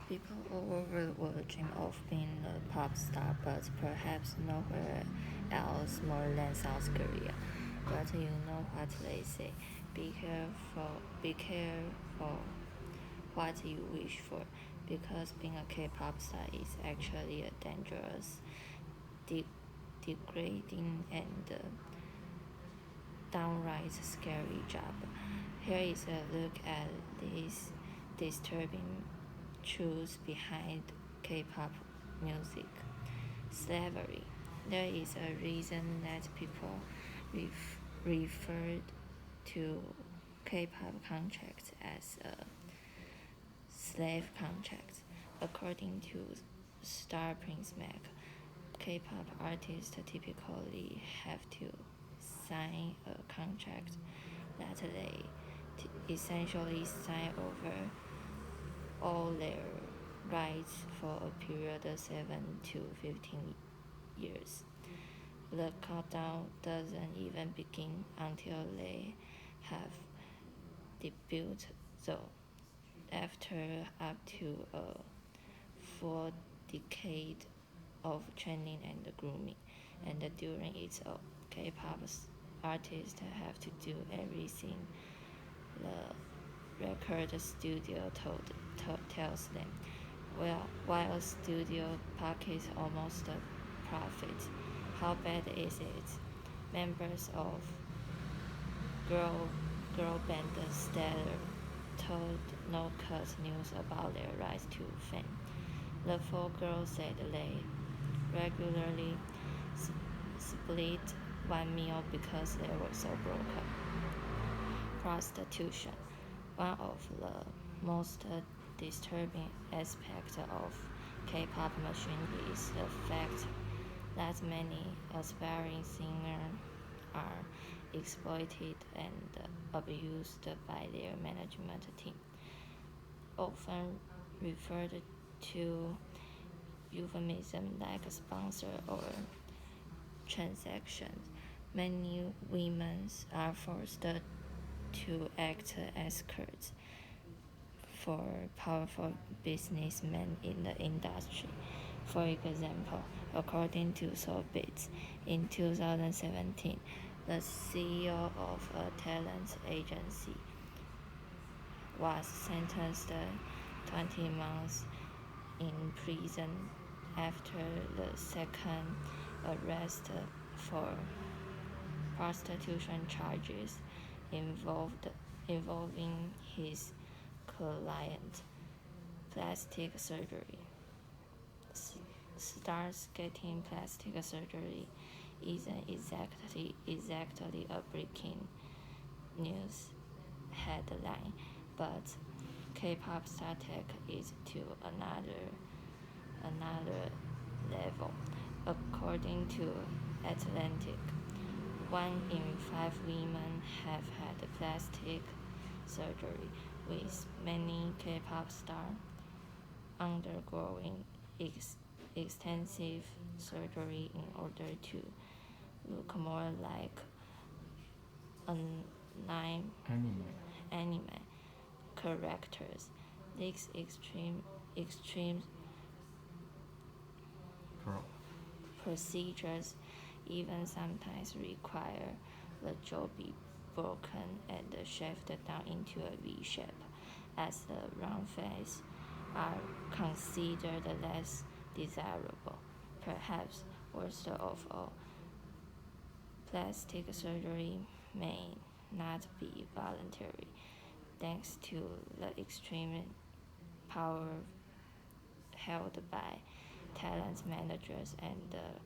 People all over the world dream of being a pop star, but perhaps nowhere else more than South Korea. But you know what they say: be careful what you wish for, because being a K-pop star is actually a dangerous, de- degrading, and downright scary job. Here is a look at these disturbing truths behind K-pop music. Slavery. There is a reason that people refer to K-pop contracts as a slave contract. According to Star Prince Mac, K-pop artists typically have to sign a contract that they essentially sign over all their rights for a period of 7 to 15 years. The countdown doesn't even begin until they have debuted, though. After up to a full decade of training and grooming, and during its K-pop artists have to do everything the record studio tells them. Well, while studio pockets almost a profit, how bad is it? Members of girl band Stellar told No Cut News about their rise to fame. The four girls said they regularly split one meal because they were so broken. Prostitution. One of the most disturbing aspects of K-pop machine is the fact that many aspiring singers are exploited and abused by their management team, often referred to euphemism like sponsor or transactions. Many women are forced to act as escorts for powerful businessmen in the industry. For example, according to Soulbeats, in 2017, the CEO of a talent agency was sentenced 20 months in prison after the second arrest for prostitution charges involving his client. Plastic surgery. Stars getting plastic surgery isn't exactly a breaking news headline, but K-pop star take it to another level. According to Atlantic, 1 in 5 women have had plastic surgery, with many K-pop stars undergoing extensive surgery in order to look more like anime characters. These extreme procedures even sometimes require the jaw be broken and shaved down into a V shape, as the round face are considered less desirable. Perhaps worst of all, plastic surgery may not be voluntary, thanks to the extreme power held by talent managers and the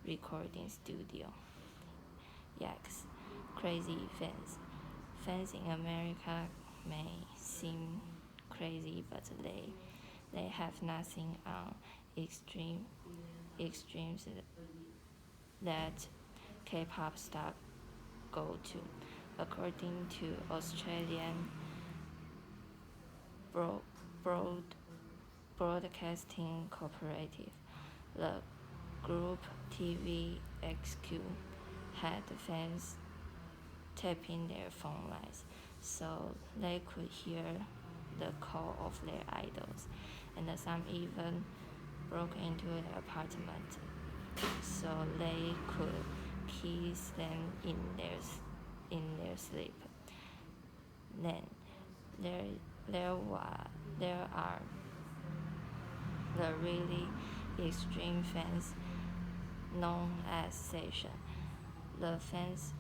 recording studio. Yikes, crazy fans. Fans in America may seem crazy, but they have nothing on extremes that K-pop stars go to. According to Australian Broadcasting Cooperative, the group TVXQ had fans tapping their phone lines so they could hear the call of their idols, and some even broke into their apartment so they could kiss them in their sleep. Then there are the really extreme fans known as session. The fans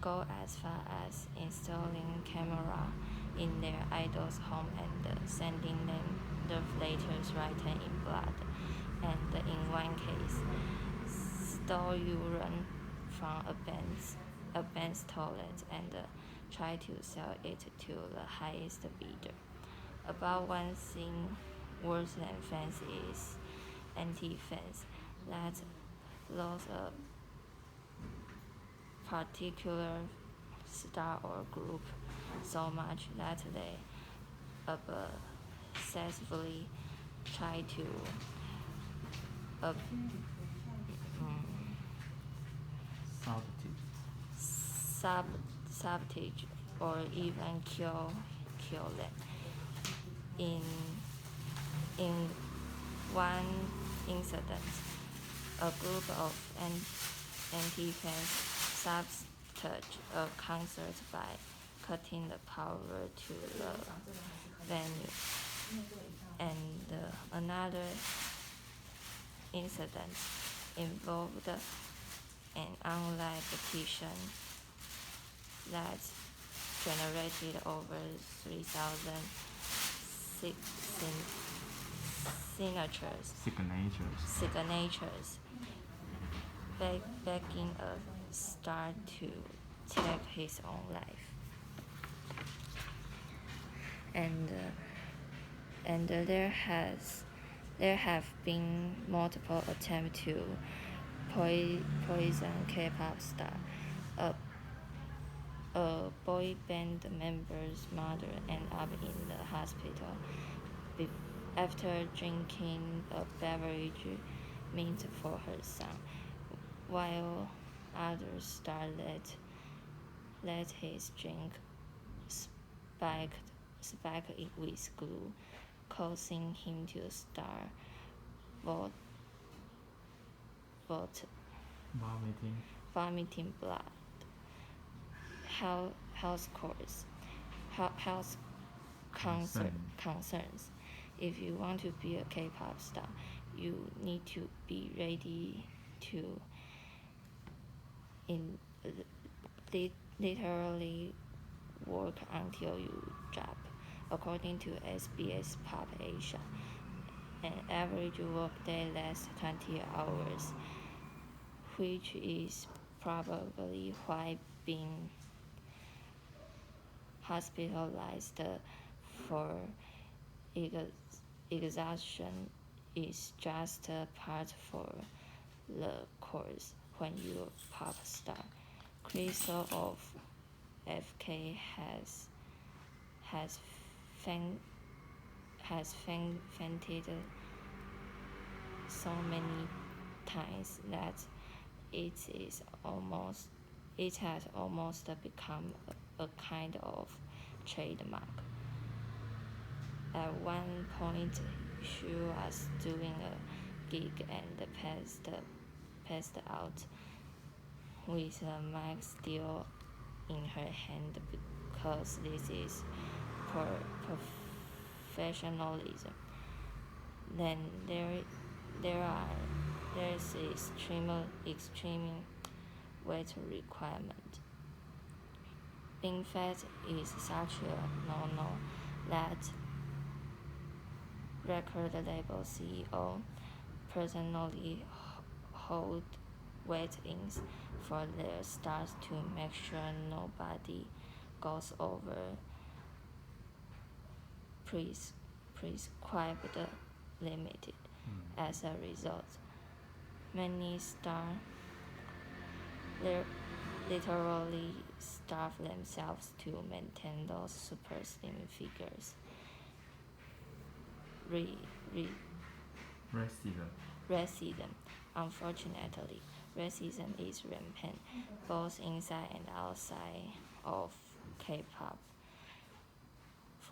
go as far as installing camera in their idol's home and sending them love letters written in blood, and in one case, stole urine from a band's toilet and try to sell it to the highest bidder. About one thing worse than fans is anti-fans that love a particular star or group so much that they obsessively try to uh, sabotage or even kill them. In one incident, a group of anti-fans sabotaged a concert by cutting the power to the venue, and another incident involved an online petition that generated over 3,000 signatures begging a star to take his own life. And there have been multiple attempts to poison K-pop star. A boy band member's mother ended up in the hospital after drinking a beverage meant for her son, while other stars let his drink spike it with glue, causing him to start vomiting blood. Health concerns. If you want to be a K-pop star, you need to be ready to literally work until you drop. According to SBS Pop Asia, an average workday lasts 20 hours, which is probably why being hospitalized for exhaustion is just a part for the course when you're a pop star. Crystal of FK has fainted so many times that it has almost become a kind of trademark. At one point, she was doing a gig and passed out with a mic still in her hand because this is professionalism. Then there's extreme weight requirement. Being fat is such a no-no that record label CEO personally hold weigh-ins for their stars to make sure nobody goes over prescribed limit. As a result, many stars literally starve themselves to maintain those super slim figures. Racism. Unfortunately, racism is rampant, both inside and outside of K-pop.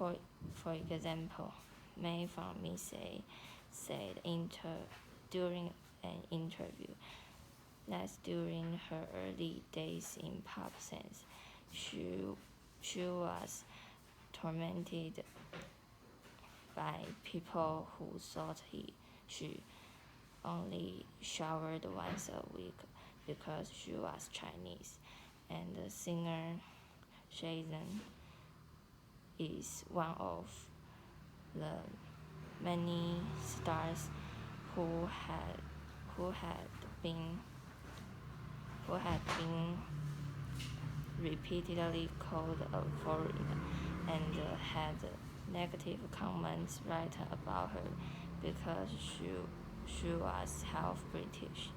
For example, May from Missy said during an interview that during her early days in pop scenes, she was tormented by people who thought she only showered once a week because she was Chinese, and the singer Shazen is one of the many stars who had been repeatedly called a foreigner and had negative comments written about her because she was half British.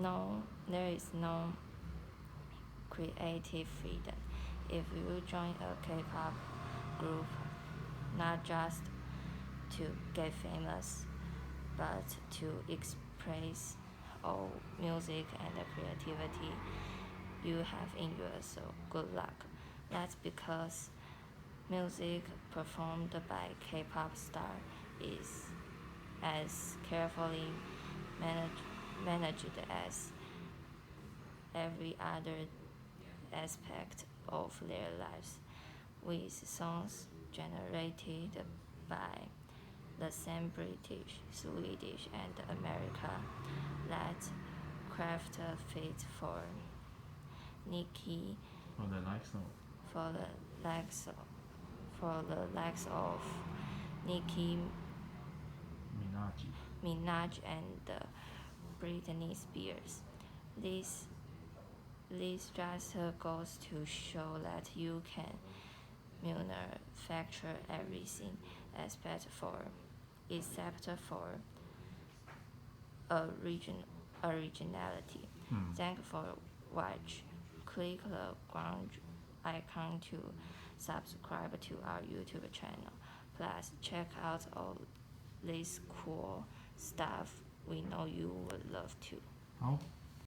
No, there is no creative freedom if you join a K-pop group, not just to get famous, but to express all music and creativity you have in you. So good luck. That's because music performed by K-pop star is as carefully managed as every other aspect of their lives, with songs generated by the same British, Swedish, and America that craft fit for Nicki for the likes of Nicki Minaj and Britney Spears. This just goes to show that you can manufacture everything except for originality. Thanks for watch. Click the ground icon to subscribe to our YouTube channel. Plus, check out all this cool stuff. We know you would love to.好。